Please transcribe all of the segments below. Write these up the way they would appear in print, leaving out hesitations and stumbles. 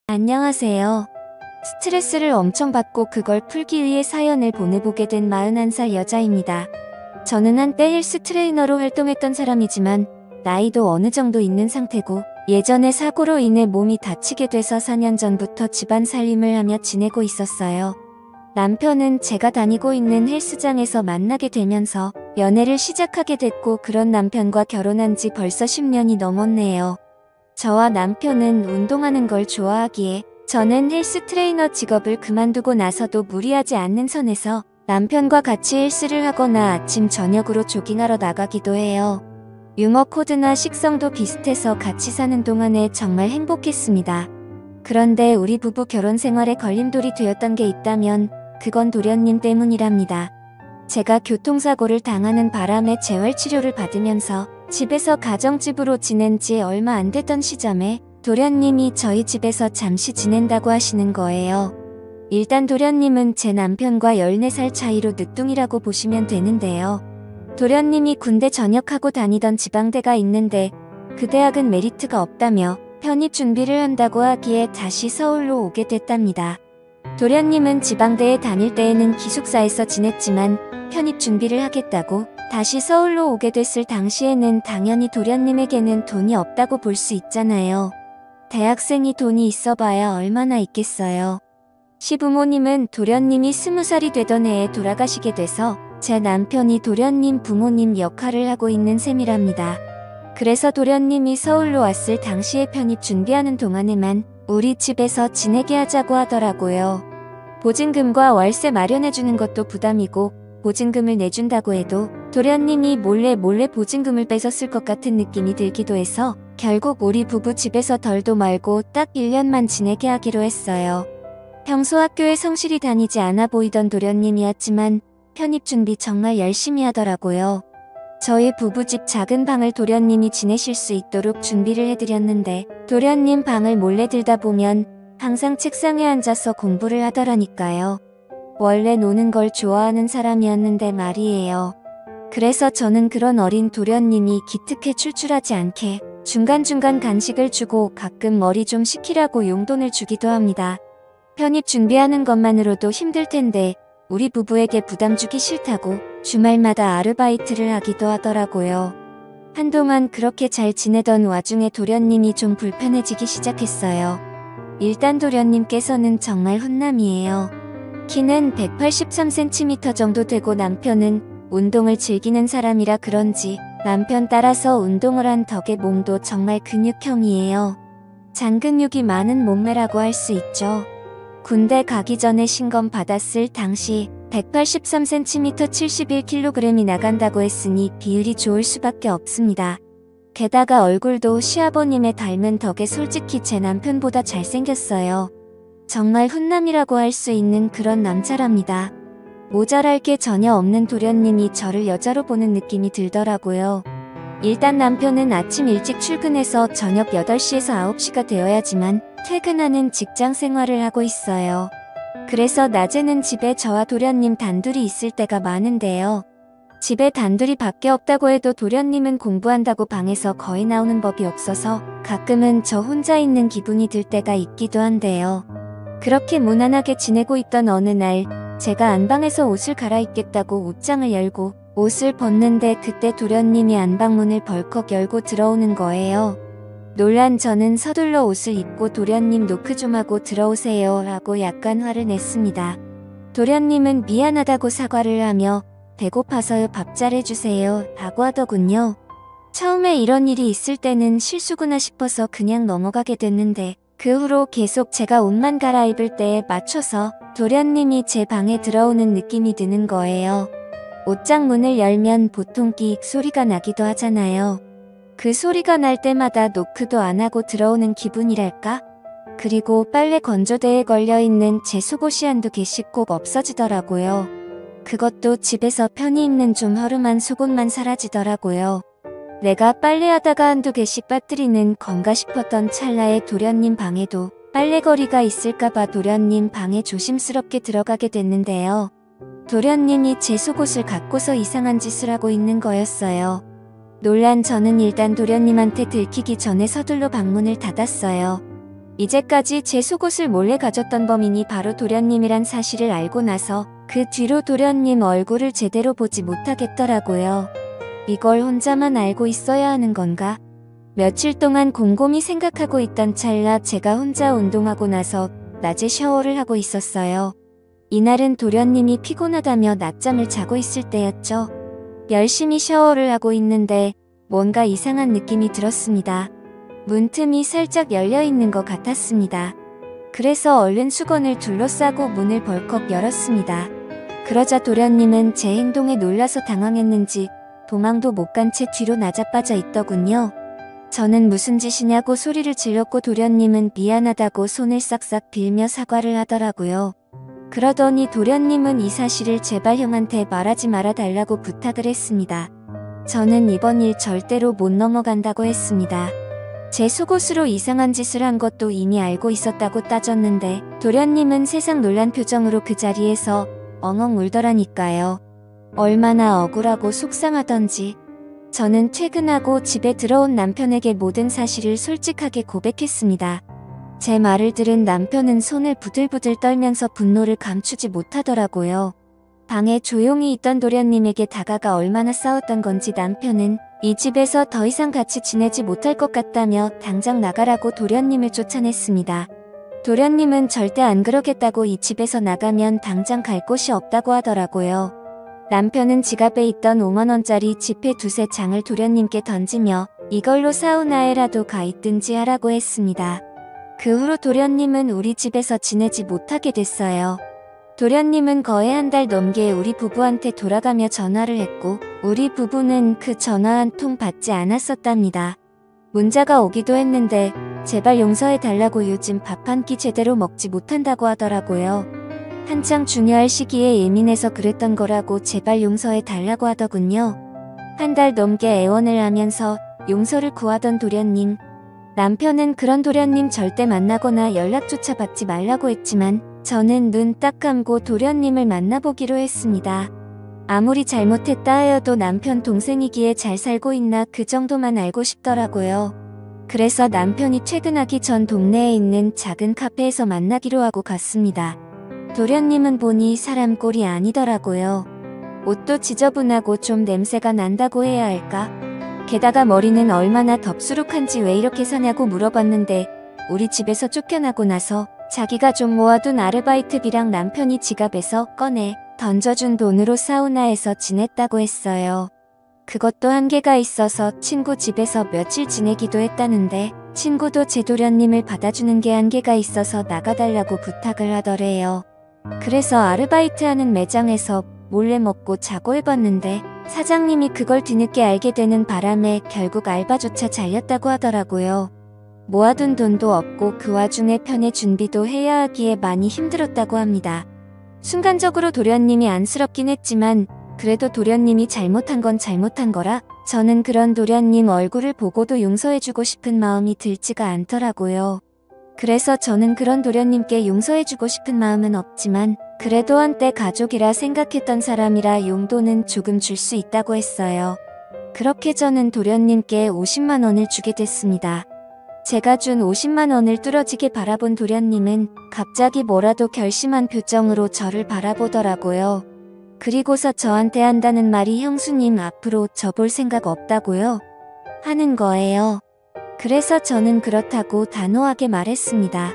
안녕하세요. 스트레스를 엄청 받고 그걸 풀기 위해 사연을 보내보게 된 41살 여자입니다. 저는 한때 헬스 트레이너로 활동했던 사람이지만 나이도 어느 정도 있는 상태고 예전에 사고로 인해 몸이 다치게 돼서 4년 전부터 집안 살림을 하며 지내고 있었어요. 남편은 제가 다니고 있는 헬스장에서 만나게 되면서 연애를 시작하게 됐고 그런 남편과 결혼한 지 벌써 10년이 넘었네요. 저와 남편은 운동하는 걸 좋아하기에 저는 헬스 트레이너 직업을 그만두고 나서도 무리하지 않는 선에서 남편과 같이 헬스를 하거나 아침 저녁으로 조깅하러 나가기도 해요. 유머 코드나 식성도 비슷해서 같이 사는 동안에 정말 행복했습니다. 그런데 우리 부부 결혼 생활에 걸림돌이 되었던 게 있다면 그건 도련님 때문이랍니다. 제가 교통사고를 당하는 바람에 재활치료를 받으면서 집에서 가정집으로 지낸 지 얼마 안 됐던 시점에 도련님이 저희 집에서 잠시 지낸다고 하시는 거예요. 일단 도련님은 제 남편과 14살 차이로 늦둥이라고 보시면 되는데요. 도련님이 군대 전역하고 다니던 지방대가 있는데 그 대학은 메리트가 없다며 편입 준비를 한다고 하기에 다시 서울로 오게 됐답니다. 도련님은 지방대에 다닐 때에는 기숙사에서 지냈지만 편입 준비를 하겠다고 다시 서울로 오게 됐을 당시에는 당연히 도련님에게는 돈이 없다고 볼 수 있잖아요. 대학생이 돈이 있어봐야 얼마나 있겠어요. 시부모님은 도련님이 20살이 되던 해에 돌아가시게 돼서 제 남편이 도련님 부모님 역할을 하고 있는 셈이랍니다. 그래서 도련님이 서울로 왔을 당시에 편입 준비하는 동안에만 우리 집에서 지내게 하자고 하더라고요. 보증금과 월세 마련해주는 것도 부담이고 보증금을 내준다고 해도 도련님이 몰래 보증금을 뺏었을 것 같은 느낌이 들기도 해서 결국 우리 부부 집에서 덜도 말고 딱 1년만 지내게 하기로 했어요. 평소 학교에 성실히 다니지 않아 보이던 도련님이었지만 편입 준비 정말 열심히 하더라고요. 저희 부부집 작은 방을 도련님이 지내실 수 있도록 준비를 해드렸는데 도련님 방을 몰래 들다 보면 항상 책상에 앉아서 공부를 하더라니까요. 원래 노는 걸 좋아하는 사람이었는데 말이에요. 그래서 저는 그런 어린 도련님이 기특해 출출하지 않게 중간중간 간식을 주고 가끔 머리 좀 식히라고 용돈을 주기도 합니다. 편입 준비하는 것만으로도 힘들 텐데 우리 부부에게 부담 주기 싫다고 주말마다 아르바이트를 하기도 하더라고요. 한동안 그렇게 잘 지내던 와중에 도련님이 좀 불편해지기 시작했어요. 일단 도련님께서는 정말 훈남이에요. 키는 183cm 정도 되고 남편은 운동을 즐기는 사람이라 그런지 남편 따라서 운동을 한 덕에 몸도 정말 근육형이에요. 잔근육이 많은 몸매라고 할 수 있죠. 군대 가기 전에 신검 받았을 당시 183cm 71kg이 나간다고 했으니 비율이 좋을 수밖에 없습니다. 게다가 얼굴도 시아버님의 닮은 덕에 솔직히 제 남편보다 잘생겼어요. 정말 훈남이라고 할 수 있는 그런 남자랍니다. 모자랄 게 전혀 없는 도련님이 저를 여자로 보는 느낌이 들더라고요. 일단 남편은 아침 일찍 출근해서 저녁 8시에서 9시가 되어야지만 퇴근하는 직장 생활을 하고 있어요. 그래서 낮에는 집에 저와 도련님 단둘이 있을 때가 많은데요. 집에 단둘이 밖에 없다고 해도 도련님은 공부한다고 방에서 거의 나오는 법이 없어서 가끔은 저 혼자 있는 기분이 들 때가 있기도 한데요. 그렇게 무난하게 지내고 있던 어느 날 제가 안방에서 옷을 갈아입겠다고 옷장을 열고 옷을 벗는데 그때 도련님이 안방문을 벌컥 열고 들어오는 거예요. 놀란 저는 서둘러 옷을 입고 도련님 노크 좀 하고 들어오세요 라고 약간 화를 냈습니다. 도련님은 미안하다고 사과를 하며 배고파서요 밥 잘해주세요 라고 하더군요. 처음에 이런 일이 있을 때는 실수구나 싶어서 그냥 넘어가게 됐는데 그 후로 계속 제가 옷만 갈아입을 때에 맞춰서 도련님이 제 방에 들어오는 느낌이 드는 거예요. 옷장 문을 열면 보통 끽 소리가 나기도 하잖아요. 그 소리가 날 때마다 노크도 안 하고 들어오는 기분이랄까? 그리고 빨래 건조대에 걸려있는 제 속옷이 한두 개씩 꼭 없어지더라고요. 그것도 집에서 편히 입는 좀 허름한 속옷만 사라지더라고요. 내가 빨래하다가 한두 개씩 빠뜨리는 건가 싶었던 찰나에 도련님 방에도 빨래거리가 있을까봐 도련님 방에 조심스럽게 들어가게 됐는데요. 도련님이 제 속옷을 갖고서 이상한 짓을 하고 있는 거였어요. 놀란 저는 일단 도련님한테 들키기 전에 서둘러 방문을 닫았어요. 이제까지 제 속옷을 몰래 가졌던 범인이 바로 도련님이란 사실을 알고 나서 그 뒤로 도련님 얼굴을 제대로 보지 못하겠더라고요. 이걸 혼자만 알고 있어야 하는 건가? 며칠 동안 곰곰이 생각하고 있던 찰나 제가 혼자 운동하고 나서 낮에 샤워를 하고 있었어요. 이날은 도련님이 피곤하다며 낮잠을 자고 있을 때였죠. 열심히 샤워를 하고 있는데 뭔가 이상한 느낌이 들었습니다. 문틈이 살짝 열려있는 것 같았습니다. 그래서 얼른 수건을 둘러싸고 문을 벌컥 열었습니다. 그러자 도련님은 제 행동에 놀라서 당황했는지 도망도 못 간 채 뒤로 나자빠져 있더군요. 저는 무슨 짓이냐고 소리를 질렀고 도련님은 미안하다고 손을 싹싹 빌며 사과를 하더라고요. 그러더니 도련님은 이 사실을 제발 형한테 말하지 말아 달라고 부탁을 했습니다. 저는 이번 일 절대로 못 넘어간다고 했습니다. 제 속옷으로 이상한 짓을 한 것도 이미 알고 있었다고 따졌는데 도련님은 세상 놀란 표정으로 그 자리에서 엉엉 울더라니까요. 얼마나 억울하고 속상하던지. 저는 퇴근하고 집에 들어온 남편에게 모든 사실을 솔직하게 고백했습니다. 제 말을 들은 남편은 손을 부들부들 떨면서 분노를 감추지 못하더라고요. 방에 조용히 있던 도련님에게 다가가 얼마나 싸웠던 건지 남편은 이 집에서 더 이상 같이 지내지 못할 것 같다며 당장 나가라고 도련님을 쫓아냈습니다. 도련님은 절대 안 그러겠다고 이 집에서 나가면 당장 갈 곳이 없다고 하더라고요. 남편은 지갑에 있던 5만원짜리 지폐 두세 장을 도련님께 던지며 이걸로 사우나에라도 가 있든지 하라고 했습니다. 그 후로 도련님은 우리 집에서 지내지 못하게 됐어요. 도련님은 거의 한 달 넘게 우리 부부한테 돌아가며 전화를 했고 우리 부부는 그 전화 한 통 받지 않았었답니다. 문자가 오기도 했는데 제발 용서해달라고 요즘 밥 한 끼 제대로 먹지 못한다고 하더라고요. 한창 중요할 시기에 예민해서 그랬던 거라고 제발 용서해달라고 하더군요. 한 달 넘게 애원을 하면서 용서를 구하던 도련님. 남편은 그런 도련님 절대 만나거나 연락조차 받지 말라고 했지만 저는 눈 딱 감고 도련님을 만나보기로 했습니다. 아무리 잘못했다 하여도 남편 동생이기에 잘 살고 있나 그 정도만 알고 싶더라고요. 그래서 남편이 퇴근하기 전 동네에 있는 작은 카페에서 만나기로 하고 갔습니다. 도련님은 보니 사람 꼴이 아니더라고요. 옷도 지저분하고 좀 냄새가 난다고 해야 할까? 게다가 머리는 얼마나 덥수룩한지 왜 이렇게 사냐고 물어봤는데 우리 집에서 쫓겨나고 나서 자기가 좀 모아둔 아르바이트비랑 남편이 지갑에서 꺼내 던져준 돈으로 사우나에서 지냈다고 했어요. 그것도 한계가 있어서 친구 집에서 며칠 지내기도 했다는데 친구도 제 도련님을 받아주는 게 한계가 있어서 나가달라고 부탁을 하더래요. 그래서 아르바이트하는 매장에서 몰래 먹고 자고 해봤는데 사장님이 그걸 뒤늦게 알게 되는 바람에 결국 알바조차 잘렸다고 하더라고요. 모아둔 돈도 없고 그 와중에 편의 준비도 해야 하기에 많이 힘들었다고 합니다. 순간적으로 도련님이 안쓰럽긴 했지만 그래도 도련님이 잘못한 건 잘못한 거라 저는 그런 도련님 얼굴을 보고도 용서해주고 싶은 마음이 들지가 않더라고요. 그래서 저는 그런 도련님께 용서해주고 싶은 마음은 없지만 그래도 한때 가족이라 생각했던 사람이라 용돈은 조금 줄 수 있다고 했어요. 그렇게 저는 도련님께 50만 원을 주게 됐습니다. 제가 준 50만 원을 뚫어지게 바라본 도련님은 갑자기 뭐라도 결심한 표정으로 저를 바라보더라고요. 그리고서 저한테 한다는 말이 형수님 앞으로 저 볼 생각 없다고요? 하는 거예요. 그래서 저는 그렇다고 단호하게 말했습니다.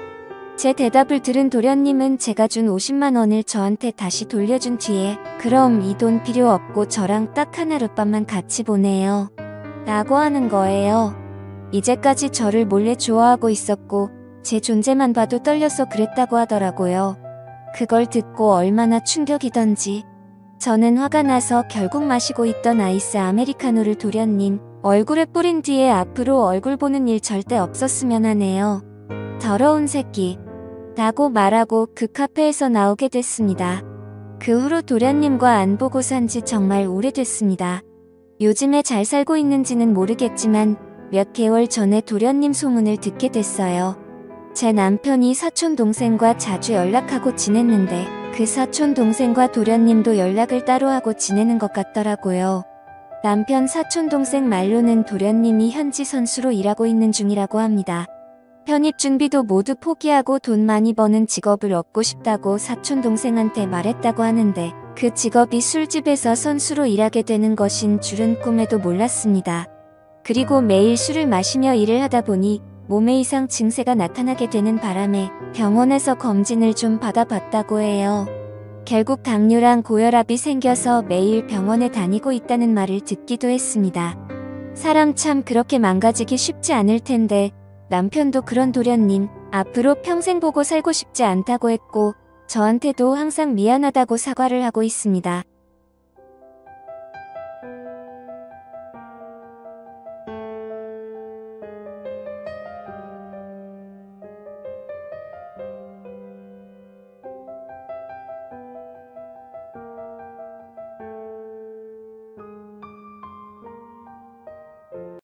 제 대답을 들은 도련님은 제가 준 50만 원을 저한테 다시 돌려준 뒤에 그럼 이 돈 필요 없고 저랑 딱 하룻밤만 같이 보내요. 라고 하는 거예요. 이제까지 저를 몰래 좋아하고 있었고 제 존재만 봐도 떨려서 그랬다고 하더라고요. 그걸 듣고 얼마나 충격이던지. 저는 화가 나서 결국 마시고 있던 아이스 아메리카노를 도련님 얼굴에 뿌린 뒤에 앞으로 얼굴 보는 일 절대 없었으면 하네요. 더러운 새끼. 라고 말하고 그 카페에서 나오게 됐습니다. 그 후로 도련님과 안 보고 산 지 정말 오래됐습니다. 요즘에 잘 살고 있는지는 모르겠지만 몇 개월 전에 도련님 소문을 듣게 됐어요. 제 남편이 사촌 동생과 자주 연락하고 지냈는데 그 사촌 동생과 도련님도 연락을 따로 하고 지내는 것 같더라고요. 남편 사촌 동생 말로는 도련님이 현지 선수로 일하고 있는 중이라고 합니다. 편입 준비도 모두 포기하고 돈 많이 버는 직업을 얻고 싶다고 사촌 동생한테 말했다고 하는데 그 직업이 술집에서 선수로 일하게 되는 것인 줄은 꿈에도 몰랐습니다. 그리고 매일 술을 마시며 일을 하다 보니 몸에 이상 증세가 나타나게 되는 바람에 병원에서 검진을 좀 받아봤다고 해요. 결국 당뇨랑 고혈압이 생겨서 매일 병원에 다니고 있다는 말을 듣기도 했습니다. 사람 참 그렇게 망가지기 쉽지 않을 텐데 남편도 그런 도련님, 앞으로 평생 보고 살고 싶지 않다고 했고 저한테도 항상 미안하다고 사과를 하고 있습니다.